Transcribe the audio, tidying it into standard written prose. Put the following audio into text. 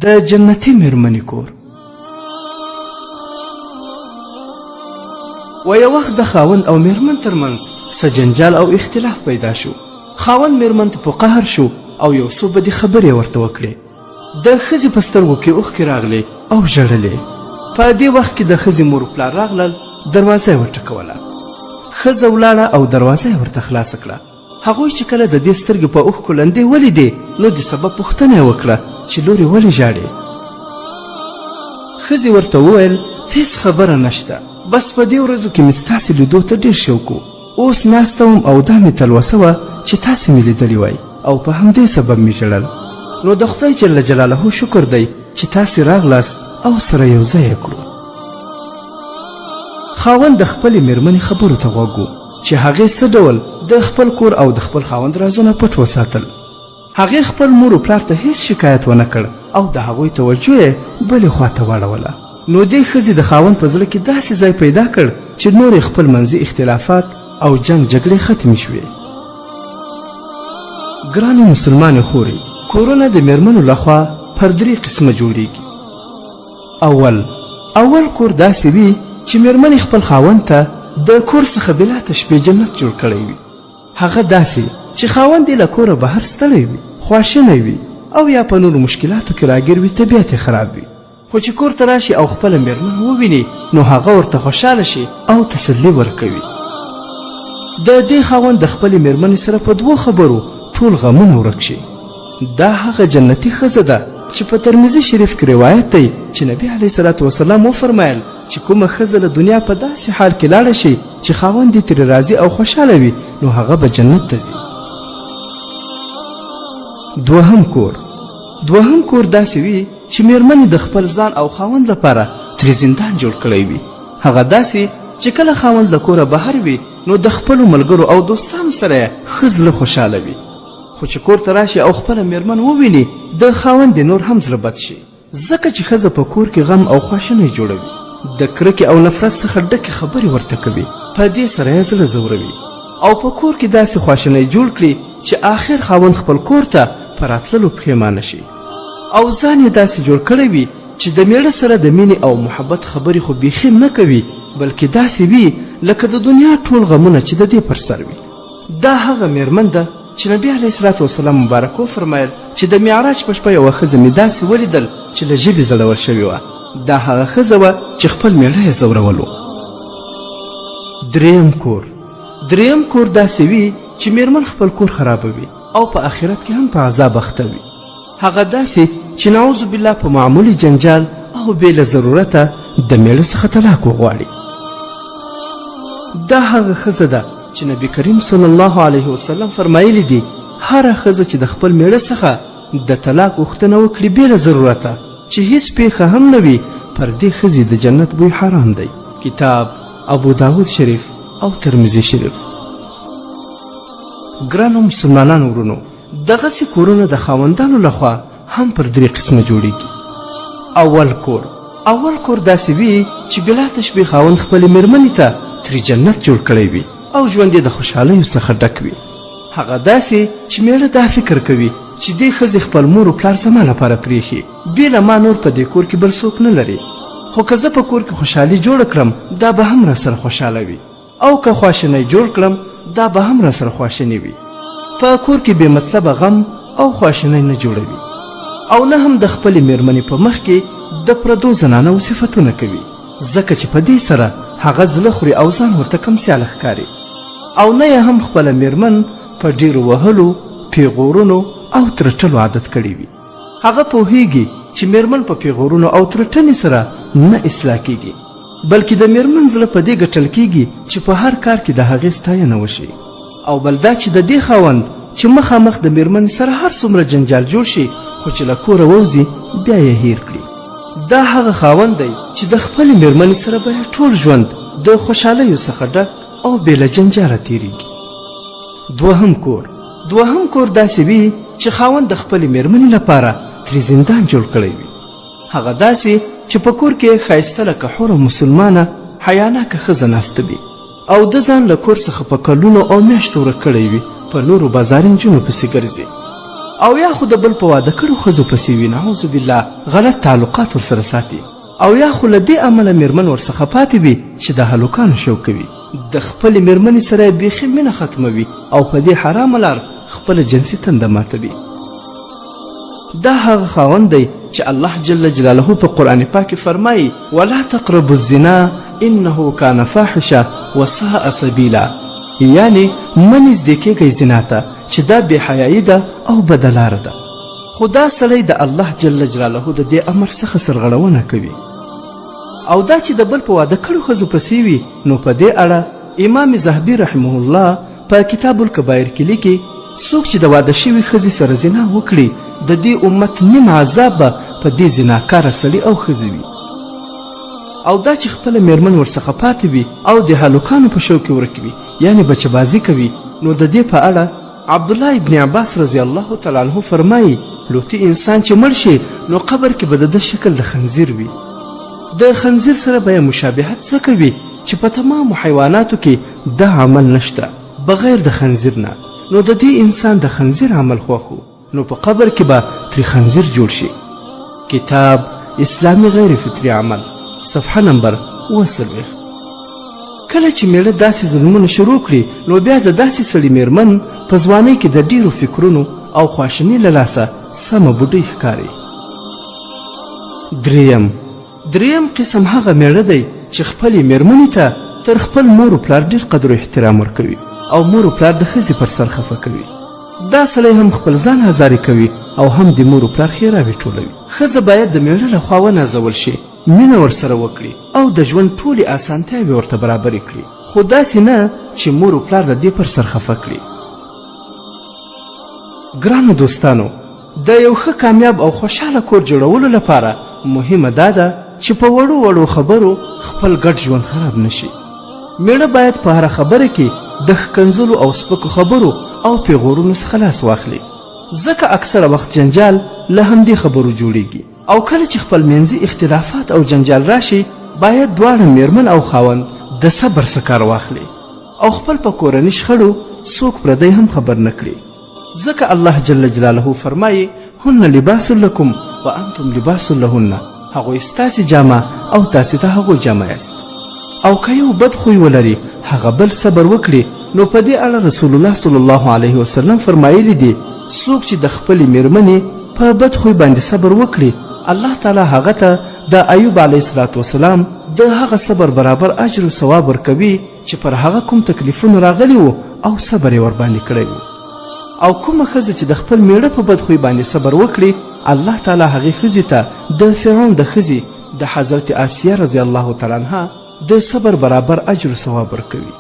د جنتي مېرمنې کور. و یو وخت د خاوند او مېرمن ترمنځ څه جنجال او اختلاف پیدا شو. خاوند مېرمن ته په قهر شو او یو څو بدې خبرې ورته وکړې. د ښځې په سترګو کې اوښکې راغلې او ژړلې. په دې وخت کې د ښځې مور پلار راغلل، دروازه یې وټکوله. ښځه ولاړه او دروازه یې ورته خلاصه کړه. هغوی چې کله د دې سترګې په اوښکو لندې ولیدې نو د سبب پوښتنه یې وکړه چې لورې ولې ژاړې؟ ښځې ورته وویل هیڅ خبره نشته، بس په دې ورځو کې مې ستاسې لیدو ته ډېر شوق و. اوس ناسته وم او دا مې تلوسه وه چې تاسې مې لیدلي وای او په همدې سبب مې ژړل. نو د خدای جل جلاله شکر دی چې تاسې راغلاست او سره یو ځای یې کړو. خاوند د خپلې مېرمنې خبرو ته غوږ و چې هغې څه ډول د خپل کور او د خپل خاوند رازونه پټ وساتل. هغې خپل مور و پلار ته هیڅ شکایت ونه کړ او د هغوی توجه یې بلې خواته واړوله. نو دې ښځې د خاوند په زړه کې داسې ځای پیدا کړ چې نور یې خپل منځي اختلافات او جنگ جګړې ختمې شوې. ګرانې مسلمانې خورې، کورونه د مېرمنو لخوا پر 3 قسمه جوړیږي. اول کور داسې وي چې مېرمنې خپل خاوند ته د کور څخه بلا تشبیه جنت جوړ کړی وي. هغه داسې چې خاوند یې له کوره بهر ستړی وي، خواشینی وي او یا په نورو مشکلاتو کې راګیر وي، طبیعت یې خراب وي. خو چې کور ته راشي او خپله مېرمن وویني نو هغه ورته خوشحاله شي او تسلي ورکوي. د دې خاوند د خپلې مېرمنې سره په 2 خبرو ټول غمونه ورک شي. دا هغه جنتي ښځه ده چې په ترمذي شریف کې روایت دی چې نبي علیه الصلاة وسلام وفرمایل چې کومه ښځه له دنیا په داسې حال کې لاړه شي چې خاوند یې ترې راضي او خوشحاله وي نو هغه به جنت ته ځي. دوهم کور داسې وي چې مېرمنې د خپل ځان او خاوند لپاره ترې زندان جوړ کړی وي. هغه داسې چې کله خاوند له کوره بهر وي نو د خپلو ملګرو او دوستانو سره یې ښه زړه خوشحاله وي. خو چې کور ته راشي او خپله مېرمن وویني د خاوند یې نور هم زړه بد شي، ځکه چې ښځه په کور کې غم او خواشینی جوړوي، د کرکې او نفرت څخه ډکې خبرې ورته کوي، په دې سره یې زړه ځوروي او په کور کې داسې خواشینی جوړ کړي چې آخر خاوند خپل کور ته په راتللو پښیمانه شي او ځان یې داسې جوړ کړی وي چې د میړه سره د مینې او محبت خبرې خو بیخي نه کوي، بلکې داسې وي لکه د دنیا ټول غمونه چې د دې پر سر وي. دا هغه مېرمن ده چې نبي علیه الصلاة وسلام مبارک وفرمایل چې د معراج په شپه یوه ښځه مې داسې ولیدل چې له ژبې زړور شوې وه. دا هغه ښځه وه چې خپل میړه یې ځورولو. دریم کور داسې وي چې مېرمن خپل کور خرابوي او په آخرت کې هم په عذاب اخته وي. هغه داسې چې نعوذ بالله په معمولي جنجال او بې له ضرورته د میړه څخه طلاق وغواړي. دا هغه ښځه ده چې نبی کریم صلی الله علیه وسلم فرمایلی دي هره ښځه چې د خپل میړه څخه د طلاق غوښتنه وکړي بې له ضرورته چې هیڅ پیښه هم نه وي، پر دې ښځې د جنت بوی حرام دی. کتاب ابو داود شریف او ترمذي شریف. ګرانو مسلمانانو ورونو، دغسې کورونه د خاوندانو لخوا هم پر 3 قسمه جوړیږي. اول کور داسې وي چې بلا تشبیه خاوند خپلې مېرمنې ته ترې جنت جوړ کړی وي او ژوند یې د خوشحالیو څخه ډک وي. هغه داسې چې میړه دا فکر کوي چې دې ښځې خپل مور و پلار زما لپاره پرېښي، بې له ما نور په دې کور کې بل څوک نه لري، خو که زه په کور کې خوشحالي جوړه کړم دا به هم را سره خوشحاله وي، او که خواشینی جوړ کړم دا به هم را سره خواشینی وي. په کور کې بې مطلبه غم او خواشینی نه جوړوي او نه هم د خپلې مېرمنې په مخ کې د پردو زنانو صفتونه کوي، ځکه چې په دې سره هغه زړه خوري او ځان ورته کم سیاله ښکاري، او نه یې هم خپله مېرمن په ډېرو وهلو، پیغورونو او ترټلو عادت کړی وي. هغه پوهیږي چې مېرمن په پیغورونو او ترټنې سره نه اصلاح کیږي، بلکې د مېرمن زړه په دې ګټل کیږي چې په هر کار کې د هغې ستاینه وشي، او بل دا چې د دې خاوند چې مخامخ د مېرمنې سره هر څومره جنجال جوړ شي خو چې له کوره ووځي بیا یې هیر کړي. دا هغه خاوند دی چې د خپلې مېرمنې سره به ټول ژوند د خوشحالیو څخه ډک او بې له جنجاله تیریږي. دوهم کور داسې وي چې خاوند د خپلې مېرمنې لپاره ترې زندان جوړ کړی وي. هغه داسې چې په کور کې ښایسته لکه حوره مسلمانه حیاناکه ښځه ناسته وي او د ځان له کور څخه په کلونو او میاشتو ورک کړی وي، په نورو بازاري نجونو پسې ګرځي. او یا خو د بل په واده کړو ښځو پسې وي نعوذ بالله غلط تعلقات ورسره ساتي او یا خو له دې امله میرمن ورڅخه پاتې وي چې د هلکانو شوق کوي د خپلې میرمنې سره یې بیخي مینه ختموي او په دې حرامه لار خپله جنسي تنده ماتوي دا هغه خاوند دی چې الله جل جلاله په قرآن پاک کې فرمایي ولا تقربوا الزنا انه کان فاحشه وساء سبیلا یعنی مه نږدې کیږئ زنا ته چې دا بېحیایي ده او بده لاره ده خو دا سړی د الله جل جلاله د دې امر څخه سرغړونه کوي او دا چې د بل په واده کړو ښځو پسې وي نو په دې اړه امام ذهبي رحمه الله په کتاب الکبایر کې لیکي څوک چې د واده شوي ښځې سره زنا وکړي د دې امت نیم عذاب به په دې زناکاره سړي او ښځې وي او دا چې خپله میرمن ورڅخه پاتې وي او د هلکانو په شوق کې ورک وي یعنی بچهبازي کوي نو د دې په اړه عبدالله ابن عباس رضی الله تعالی عنه فرمایي لوطي انسان چې مړ شي نو قبر کې به د ده شکل د خنزیر وي د خنزیر سره به یې مشابهت ځکه وي چې په تمامو حیواناتو کې دا عمل نشته بغیر د خنزیر نه نو د دې انسان د خنزیر عمل خوښ نو په قبر کې به ترې خنزیر جوړ شي کتاب اسلامي غیر فطري عمل صفحه نمبر 40 کله چې میړه داسې ظلمونه شروع کړي نو بیا د داسې سړي میرمن په ځوانۍ کې د ډیرو فکرونو او خواشني له لاسه سمه بوډۍ ښکاري دریم قسم هغه میړه دی چې خپلې میرمنې ته تر خپل مور و پلار ډیر قدر و احترام ورکوي او مور و پلار د ښځې پر سر خفه کوي دا سړی هم خپل ځان هزارې کوي او هم د مور و پلار ښېراوې ټولوي ښځه باید د میړه له خوا ونازول شي مینه ورسره وکړي او د ژوند ټولې اسانتیاوې ورته برابرې کړي خو داسې نه چې مور و پلار د دې پر سر خفه کړي ګرانو دوستانو د یو ښه کامیاب او خوشحاله کور جوړولو لپاره مهمه دا ده چې په وړو وړو خبرو خپل ګډ ژوند خراب نشي میړه باید په هره خبره کې د ښکنځلو او سپکو خبرو او پیغورونو څخه لاس واخلي ځکه اکثره وخت جنجال له همدې خبرو جوړیږي او کله چې خپل منځي اختلافات او جنجال راشي باید دواړه میرمن او خاوند د صبر څخه کار واخلي او خپل په کورني شخړو څوک پردی هم خبر نه کړي ځکه الله جل جلاله فرمایي هن لباس لکم وانتم لباس لهن هغوی ستاسې جامه او تاسې ته هغوی جامه یاست او که یو بد خوی ولري هغه بل صبر وکړي نو په دې اړه رسول الله صلی الله علیه وسلم فرمایلی دي څوک چې د خپلې میرمنې په بد خوی باندې صبر وکړي الله تعالی هغه ته د ایوب علیه السلام د هغه صبر برابر اجر و ثواب ورکوي چې پر هغه کوم تکلیفونه راغلي وو او صبر یې ورباندې کړی وو او کومه ښځه چې د خپل میړه په بد خوی باندې صبر وکړي الله تعالی هغې ښځې ته د فرعون د ښځې د حضرت آسیه رضی الله تعالی عنها د صبر برابر اجر و ثواب ورکوي